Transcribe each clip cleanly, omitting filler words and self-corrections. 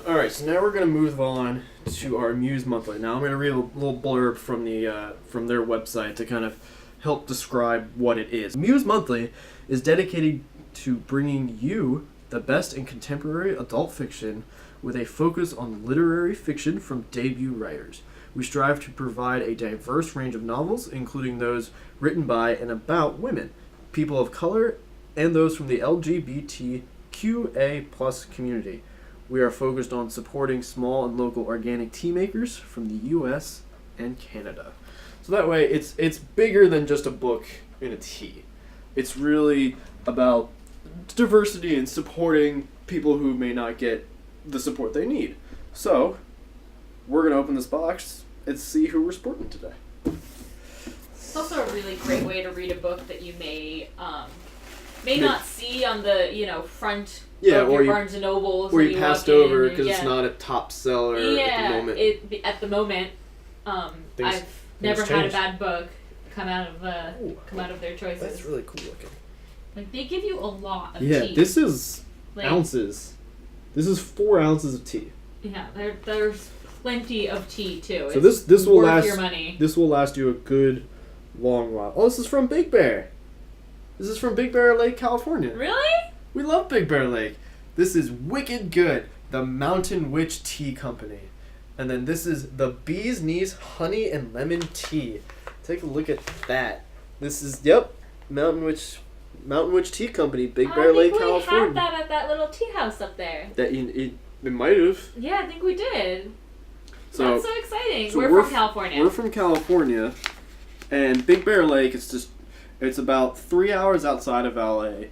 Alright, so now we're going to move on to our Muse Monthly. Now I'm going to read a little blurb from from their website to kind of help describe what it is. Muse Monthly is dedicated to bringing you the best in contemporary adult fiction with a focus on literary fiction from debut writers. We strive to provide a diverse range of novels, including those written by and about women, people of color, and those from the LGBTQA+ community. We are focused on supporting small and local organic tea makers from the U.S. and Canada. So that way, it's bigger than just a book in a tea. It's really about diversity and supporting people who may not get the support they need. So, we're going to open this box and see who we're supporting today. It's also a really great way to read a book that you may not see on the front of your Barnes and Nobles, or you passed over because it's not a top seller at the moment. At the moment, I've never had a bad book come out of their choices. That's really cool looking. Like, they give you a lot of tea. Yeah, this is ounces. This is 4 ounces of tea. Yeah, there's plenty of tea too. So this will worth last your money. This will last you a good long while. Oh, this is from Big Bear. This is from Big Bear Lake, California. Really? We love Big Bear Lake. This is wicked good. The Mountain Witch Tea Company. And then this is the Bee's Knees Honey and Lemon Tea. Take a look at that. This is, Mountain Witch Tea Company, Big Bear Lake, California. We had that at that little tea house up there. It might have. Yeah, I think we did. So, that's so exciting. So we're from California. We're from California. And Big Bear Lake, it's about 3 hours outside of LA,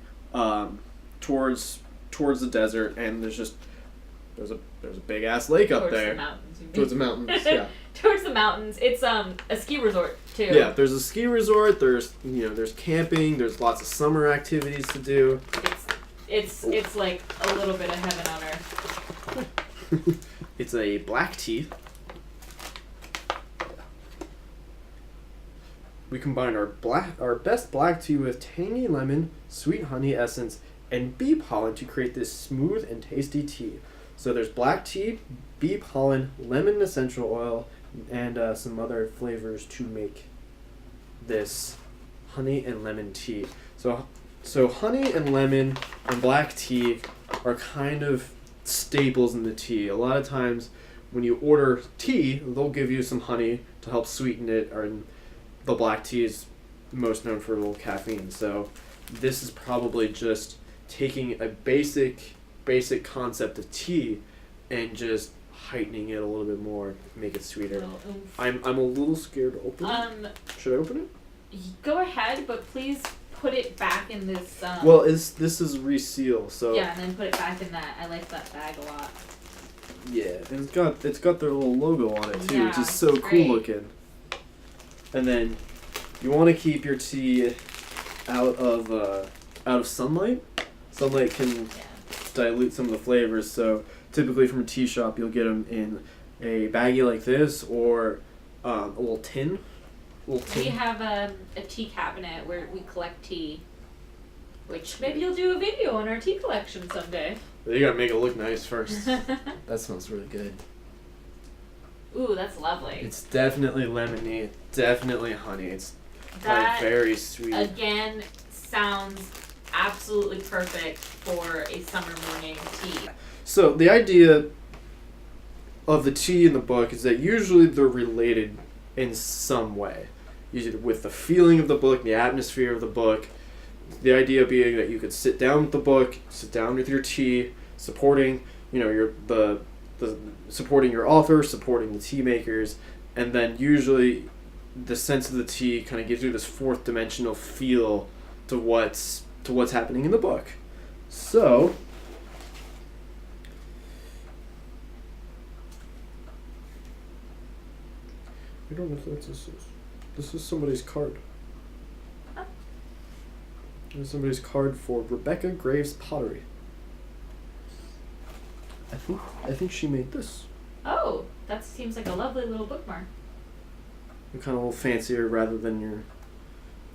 towards the desert, and there's a big ass lake up there. Towards the mountains, yeah. Towards the mountains. It's a ski resort too. Yeah, there's a ski resort. There's camping. There's lots of summer activities to do. It's like a little bit of heaven on earth. It's a black tea. We combined our best black tea with tangy lemon, sweet honey essence, and bee pollen to create this smooth and tasty tea. So there's black tea, bee pollen, lemon essential oil, and some other flavors to make this honey and lemon tea. So honey and lemon and black tea are kind of staples in the tea. A lot of times when you order tea, they'll give you some honey to help sweeten it, or the black tea is most known for a little caffeine. So this is probably just taking a basic concept of tea and just heightening it a little bit more, make it sweeter. I'm a little scared to open it. Should I open it? Go ahead, but please put it back in this. Well, this is reseal, so yeah, and then put it back in that. I like that bag a lot. Yeah, and it's got their little logo on it too, which is so great. Cool looking. And then you want to keep your tea out of sunlight. Sunlight can dilute some of the flavors, so typically from a tea shop you'll get them in a baggie like this, or a little tin. We have a tea cabinet where we collect tea, which maybe you'll do a video on our tea collection someday. You gotta make it look nice first. That smells really good. Ooh, that's lovely. It's definitely lemony, definitely honey. It's that, very sweet. Again, sounds absolutely perfect for a summer morning tea. So the idea of the tea in the book is that usually they're related in some way. Usually with the feeling of the book, the atmosphere of the book. The idea being that you could sit down with the book, sit down with your tea, supporting, supporting your author, supporting the tea makers, and then usually the sense of the tea kind of gives you this fourth dimensional feel to what's happening in the book. So I don't know if that's this is. This is somebody's card. Oh. There's somebody's card for Rebecca Graves Pottery. I think she made this. Oh, that seems like a lovely little bookmark. And kind of a little fancier rather than your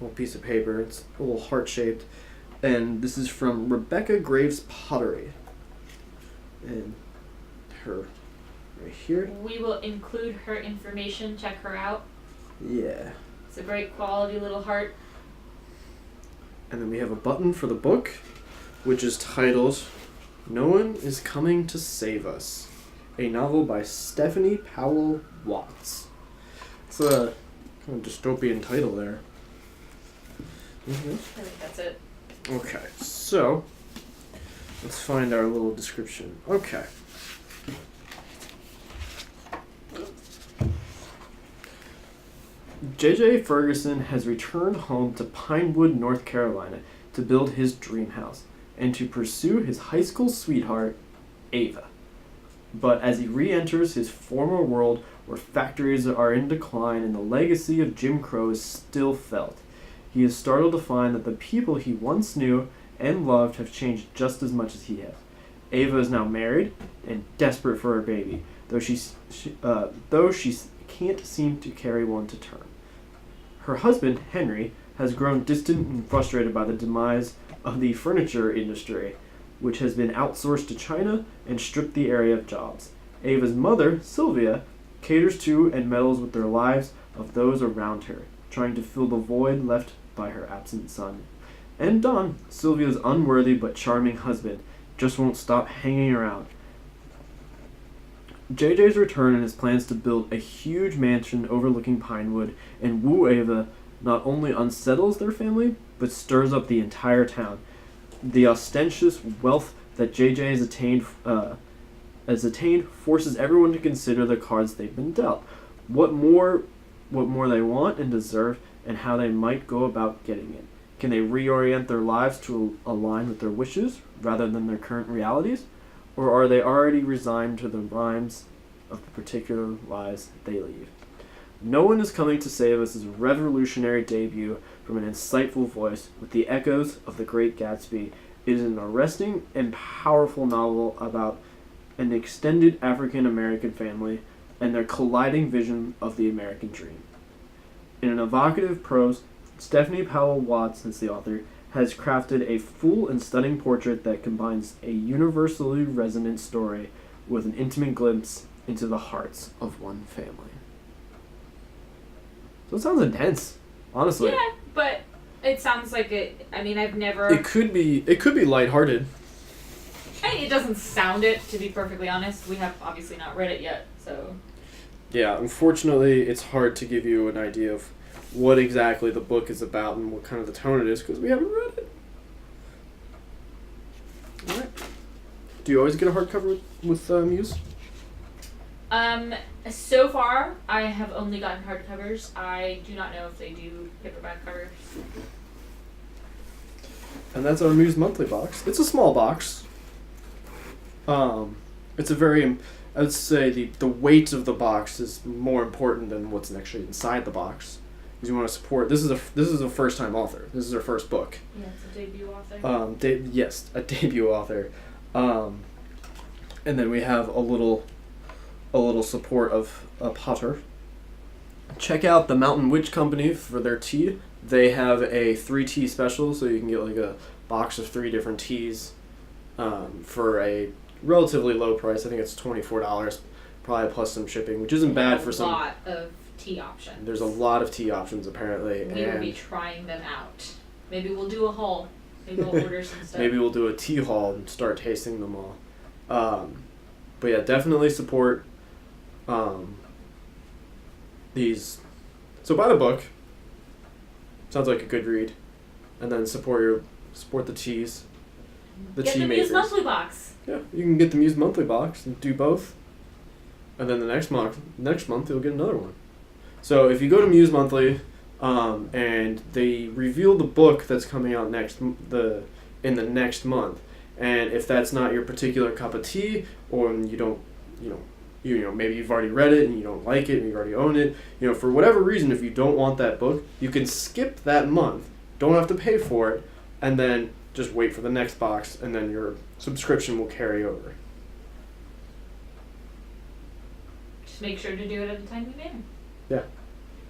little piece of paper. It's a little heart-shaped. And this is from Rebecca Graves Pottery. And her right here. We will include her information. Check her out. Yeah. It's a great quality little heart. And then we have a button for the book, which is titled No One is Coming to Save Us, a novel by Stephanie Powell Watts. It's a kind of dystopian title there. Mm-hmm. I think that's it. Okay, so let's find our little description. Okay. J.J. Ferguson has returned home to Pinewood, North Carolina to build his dream house and to pursue his high school sweetheart, Ava. But as he re-enters his former world where factories are in decline and the legacy of Jim Crow is still felt, he is startled to find that the people he once knew and loved have changed just as much as he has. Ava is now married and desperate for her baby, though she can't seem to carry one to term. Her husband, Henry, has grown distant and frustrated by the demise of the furniture industry, which has been outsourced to China and stripped the area of jobs. Ava's mother, Sylvia, caters to and meddles with the lives of those around her, trying to fill the void left by her absent son. And Don, Sylvia's unworthy but charming husband, just won't stop hanging around. JJ's return and his plans to build a huge mansion overlooking Pinewood and woo Ava not only unsettles their family, but stirs up the entire town. The ostentatious wealth that JJ has attained forces everyone to consider the cards they've been dealt. What more they want and deserve, and how they might go about getting it. Can they reorient their lives to align with their wishes rather than their current realities? Or are they already resigned to the rhymes of the particular lives they lead? No One is Coming to Save Us is a revolutionary debut from an insightful voice with the echoes of The Great Gatsby. It is an arresting and powerful novel about an extended African-American family and their colliding vision of the American dream. In an evocative prose, Stephanie Powell Watts, as the author, has crafted a full and stunning portrait that combines a universally resonant story with an intimate glimpse into the hearts of one family. So it sounds intense, honestly. Yeah, but it sounds like it. I mean, I've never. It could be lighthearted. It doesn't sound it, to be perfectly honest. We have obviously not read it yet, so. Yeah, unfortunately, it's hard to give you an idea of what exactly the book is about and what kind of the tone it is because we haven't read it. All right. Do you always get a hardcover with Muse? So far, I have only gotten hardcovers. I do not know if they do paperback covers. And that's our Muse Monthly box. It's a small box. It's a very, I would say the weight of the box is more important than what's actually inside the box. Because you want to support. This is a first time author. This is her first book. Yeah, it's a debut author. Yes, a debut author. And then we have a little support of a Potter. Check out the Mountain Witch Company for their tea. They have a 3 tea special, so you can get like a box of 3 different teas for a relatively low price. I think it's $24, probably plus some shipping, which isn't bad for some. A lot of tea options. There's a lot of tea options apparently. We will be trying them out. Maybe we'll do a haul. Maybe we'll order some stuff. Maybe we'll do a tea haul and start tasting them all. But yeah, definitely support these. So buy the book. Sounds like a good read, and then support the teas. Get the Muse Monthly box. Yeah, you can get the Muse Monthly box and do both, and then the next month you'll get another one. So if you go to Muse Monthly, and they reveal the book that's coming out in the next month, and if that's not your particular cup of tea, or you don't, maybe you've already read it and you don't like it and you already own it, for whatever reason, if you don't want that book, you can skip that month, don't have to pay for it, and then just wait for the next box, and then your subscription will carry over. Just make sure to do it at a timely manner. Yeah.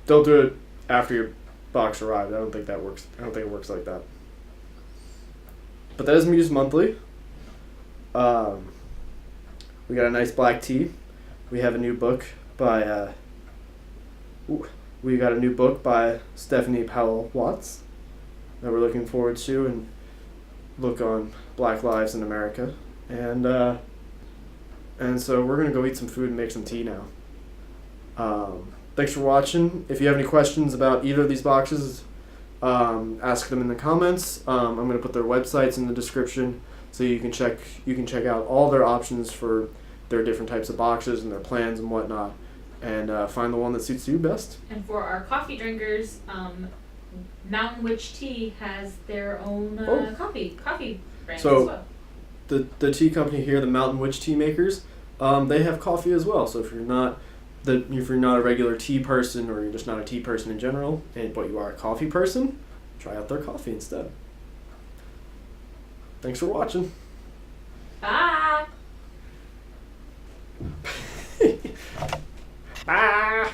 Don't do it after your box arrived. I don't think that works. I don't think it works like that. But that is Muse Monthly. We We got a nice black tea. We have a new book by Stephanie Powell Watts that we're looking forward to, and look on Black Lives in America. And so we're gonna go eat some food and make some tea now. Thanks for watching. If you have any questions about either of these boxes, ask them in the comments. I'm gonna put their websites in the description so you can check out all their options for their different types of boxes and their plans and whatnot, and find the one that suits you best. And for our coffee drinkers, Mountain Witch Tea has their own coffee brand as well. The tea company here, the Mountain Witch Tea makers, they have coffee as well. So if you're not a regular tea person, or you're just not a tea person in general, but you are a coffee person, try out their coffee instead. Thanks for watching. Bye. Bye.